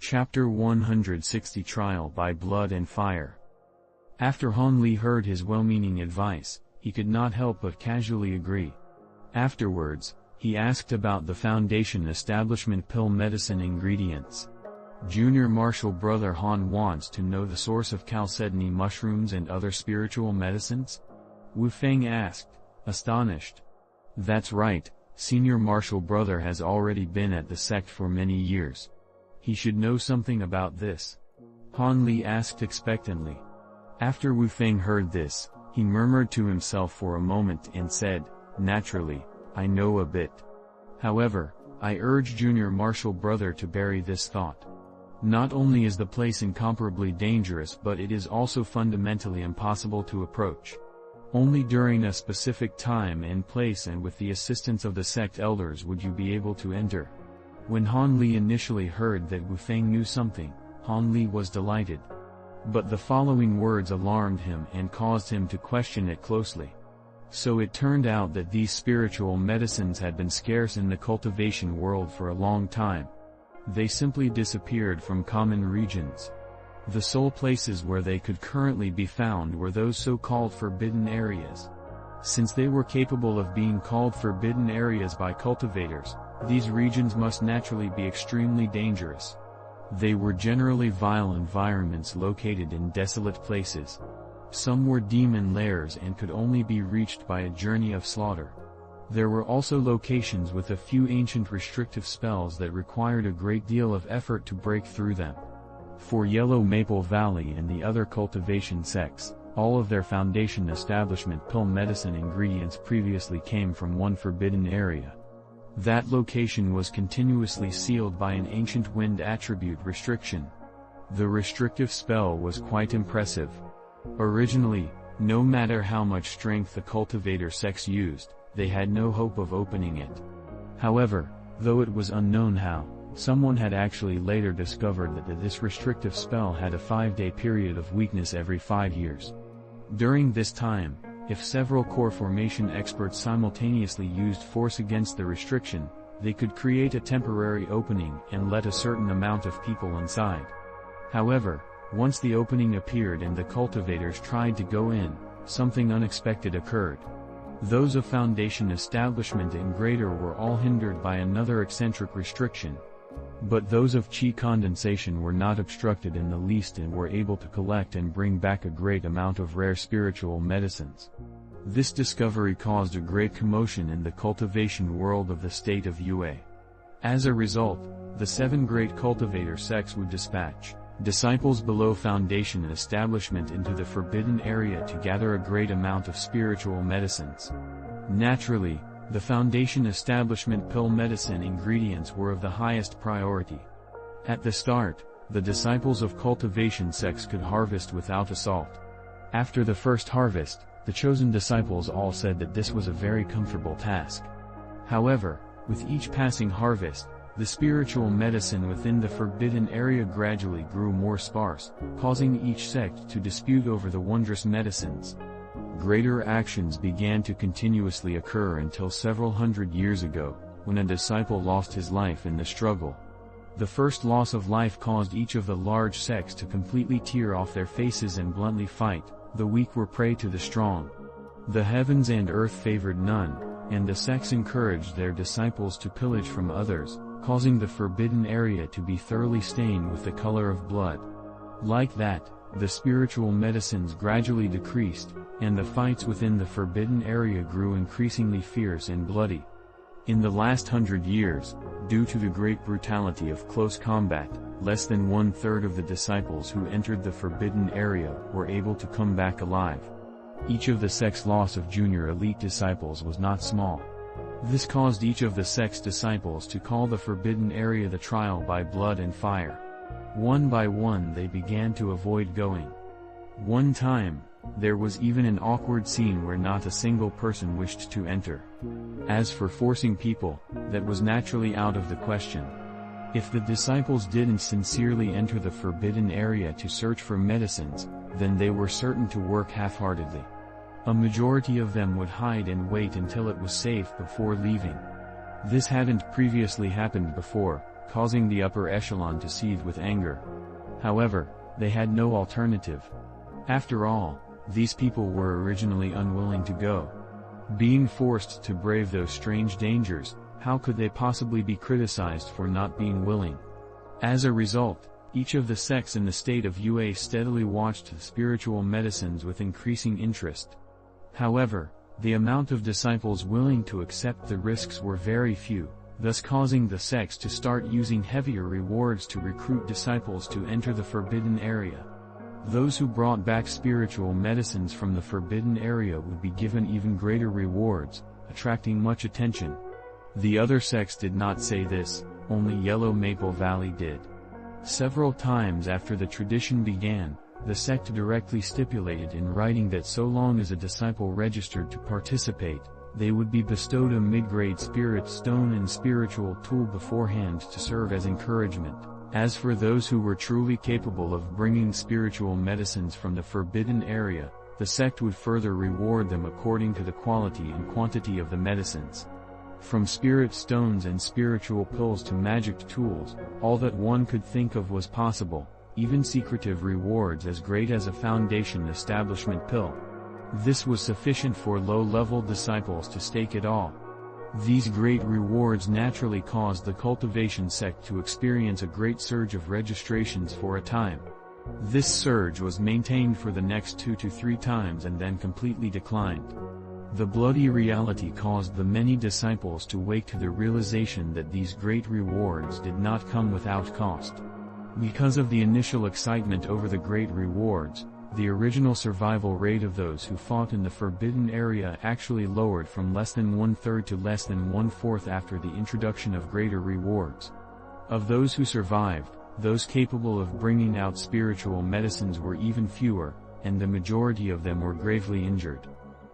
Chapter 160 Trial by Blood and Fire. After Han Li heard his well-meaning advice, he could not help but casually agree. Afterwards, he asked about the Foundation establishment pill medicine ingredients. Junior Marshal Brother Han wants to know the source of chalcedony mushrooms and other spiritual medicines? Wu Feng asked, astonished. That's right, Senior Marshal Brother has already been at the sect for many years. He should know something about this. Han Li asked expectantly. After Wu Feng heard this, he murmured to himself for a moment and said, naturally, I know a bit. However, I urge Junior Marshal Brother to bury this thought. Not only is the place incomparably dangerous, but it is also fundamentally impossible to approach. Only during a specific time and place and with the assistance of the sect elders would you be able to enter. When Han Li initially heard that Wu Feng knew something, Han Li was delighted. But the following words alarmed him and caused him to question it closely. So it turned out that these spiritual medicines had been scarce in the cultivation world for a long time. They simply disappeared from common regions. The sole places where they could currently be found were those so-called forbidden areas. Since they were capable of being called forbidden areas by cultivators, these regions must naturally be extremely dangerous. They were generally vile environments located in desolate places. Some were demon lairs and could only be reached by a journey of slaughter. There were also locations with a few ancient restrictive spells that required a great deal of effort to break through them. For Yellow Maple Valley and the other cultivation sects, all of their foundation establishment pill medicine ingredients previously came from one forbidden area. That location was continuously sealed by an ancient wind attribute restriction. The restrictive spell was quite impressive. Originally, no matter how much strength the cultivator sects used, they had no hope of opening it. However, though it was unknown how, someone had actually later discovered that this restrictive spell had a 5-day period of weakness every 5 years. During this time, if several core formation experts simultaneously used force against the restriction, they could create a temporary opening and let a certain amount of people inside. However, once the opening appeared and the cultivators tried to go in, something unexpected occurred. Those of Foundation Establishment and Greater were all hindered by another eccentric restriction. But those of Qi Condensation were not obstructed in the least and were able to collect and bring back a great amount of rare spiritual medicines. This discovery caused a great commotion in the cultivation world of the state of Yue. As a result, the 7 great cultivator sects would dispatch disciples below Foundation Establishment into the forbidden area to gather a great amount of spiritual medicines. Naturally, the Foundation Establishment pill medicine ingredients were of the highest priority. At the start, the disciples of cultivation sects could harvest without assault. After the first harvest, the chosen disciples all said that this was a very comfortable task. However, with each passing harvest, the spiritual medicine within the forbidden area gradually grew more sparse, causing each sect to dispute over the wondrous medicines. Greater actions began to continuously occur until several hundred years ago, when a disciple lost his life in the struggle. The first loss of life caused each of the large sects to completely tear off their faces and bluntly fight. The weak were prey to the strong. The heavens and earth favored none, and the sects encouraged their disciples to pillage from others, causing the forbidden area to be thoroughly stained with the color of blood. Like that, the spiritual medicines gradually decreased, and the fights within the forbidden area grew increasingly fierce and bloody. In the last 100 years, due to the great brutality of close combat, less than 1/3 of the disciples who entered the forbidden area were able to come back alive. Each of the sect's loss of junior elite disciples was not small. This caused each of the sect's disciples to call the forbidden area the trial by blood and fire. One by one they began to avoid going. One time, there was even an awkward scene where not a single person wished to enter. As for forcing people, that was naturally out of the question. If the disciples didn't sincerely enter the forbidden area to search for medicines, then they were certain to work half-heartedly. A majority of them would hide and wait until it was safe before leaving. This hadn't previously happened before, causing the upper echelon to seethe with anger. However, they had no alternative. After all, these people were originally unwilling to go. Being forced to brave those strange dangers, how could they possibly be criticized for not being willing? As a result, each of the sects in the state of UA steadily watched the spiritual medicines with increasing interest. However, the amount of disciples willing to accept the risks were very few, thus causing the sects to start using heavier rewards to recruit disciples to enter the forbidden area. Those who brought back spiritual medicines from the forbidden area would be given even greater rewards, attracting much attention. The other sects did not say this, only Yellow Maple Valley did. Several times after the tradition began, the sect directly stipulated in writing that so long as a disciple registered to participate, they would be bestowed a mid-grade spirit stone and spiritual tool beforehand to serve as encouragement. As for those who were truly capable of bringing spiritual medicines from the forbidden area, the sect would further reward them according to the quality and quantity of the medicines. From spirit stones and spiritual pills to magic tools, all that one could think of was possible, even secretive rewards as great as a foundation establishment pill. This was sufficient for low-level disciples to stake it all. These great rewards naturally caused the Cultivation sect to experience a great surge of registrations for a time. This surge was maintained for the next 2 to 3 times and then completely declined. The bloody reality caused the many disciples to wake to the realization that these great rewards did not come without cost. Because of the initial excitement over the great rewards, the original survival rate of those who fought in the forbidden area actually lowered from less than 1/3 to less than 1/4 after the introduction of greater rewards. Of those who survived, those capable of bringing out spiritual medicines were even fewer, and the majority of them were gravely injured.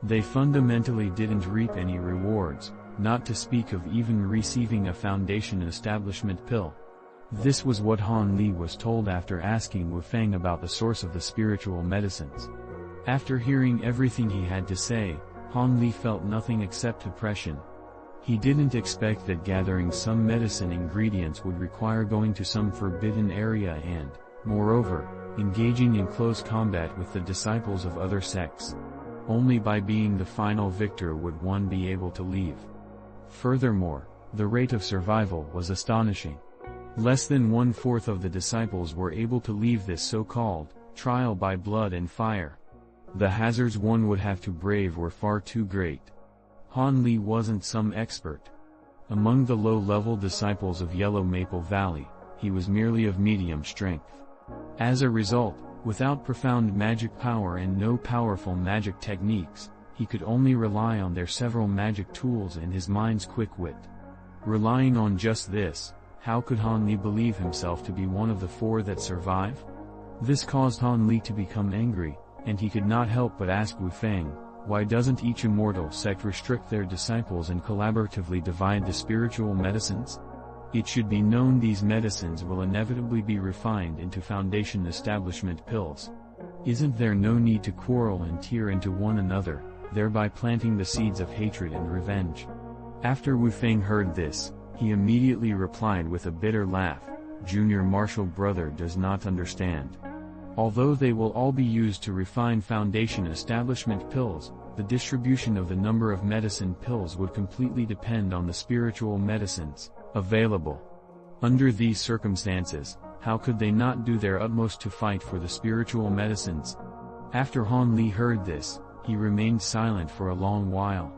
They fundamentally didn't reap any rewards, not to speak of even receiving a foundation establishment pill. This was what Han Li was told after asking Wu Feng about the source of the spiritual medicines. After hearing everything he had to say, Han Li felt nothing except depression. He didn't expect that gathering some medicine ingredients would require going to some forbidden area and, moreover, engaging in close combat with the disciples of other sects. Only by being the final victor would one be able to leave. Furthermore, the rate of survival was astonishing. Less than 1/4 of the disciples were able to leave this so-called trial by blood and fire. The hazards one would have to brave were far too great. Han Li wasn't some expert. Among the low-level disciples of Yellow Maple Valley, he was merely of medium strength. As a result, without profound magic power and no powerful magic techniques, he could only rely on their several magic tools and his mind's quick wit. Relying on just this, how could Han Li believe himself to be one of the 4 that survive? This caused Han Li to become angry, and he could not help but ask Wu Feng, why doesn't each immortal sect restrict their disciples and collaboratively divide the spiritual medicines? It should be known these medicines will inevitably be refined into foundation establishment pills. Isn't there no need to quarrel and tear into one another, thereby planting the seeds of hatred and revenge? After Wu Feng heard this, he immediately replied with a bitter laugh, "Junior Marshal brother does not understand. Although they will all be used to refine foundation establishment pills, the distribution of the number of medicine pills would completely depend on the spiritual medicines available. Under these circumstances, how could they not do their utmost to fight for the spiritual medicines?" After Han Li heard this, he remained silent for a long while.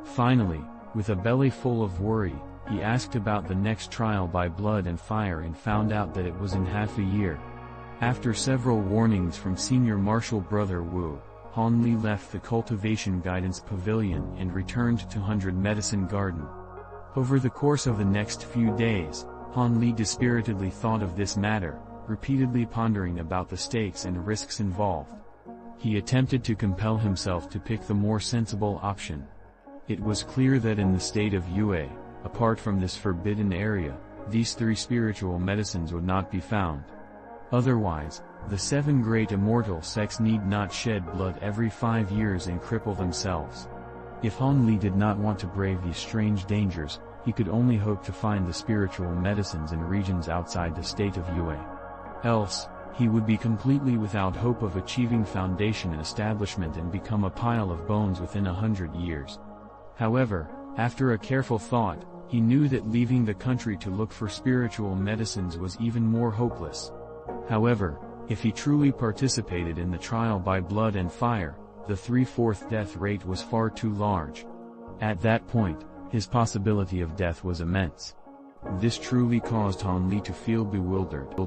Finally, with a belly full of worry, he asked about the next trial by blood and fire and found out that it was in half a year. After several warnings from Senior Marshal Brother Wu, Han Li left the Cultivation Guidance Pavilion and returned to 100 Medicine Garden. Over the course of the next few days, Han Li dispiritedly thought of this matter, repeatedly pondering about the stakes and risks involved. He attempted to compel himself to pick the more sensible option. It was clear that in the state of UA, apart from this forbidden area, these 3 spiritual medicines would not be found. Otherwise, the 7 great immortal sects need not shed blood every 5 years and cripple themselves. If Han Li did not want to brave these strange dangers, he could only hope to find the spiritual medicines in regions outside the state of Yue. Else, he would be completely without hope of achieving foundation and establishment and become a pile of bones within 100 years. However, after a careful thought, he knew that leaving the country to look for spiritual medicines was even more hopeless. However, if he truly participated in the trial by blood and fire, the 3/4 death rate was far too large. At that point, his possibility of death was immense. This truly caused Han Li to feel bewildered.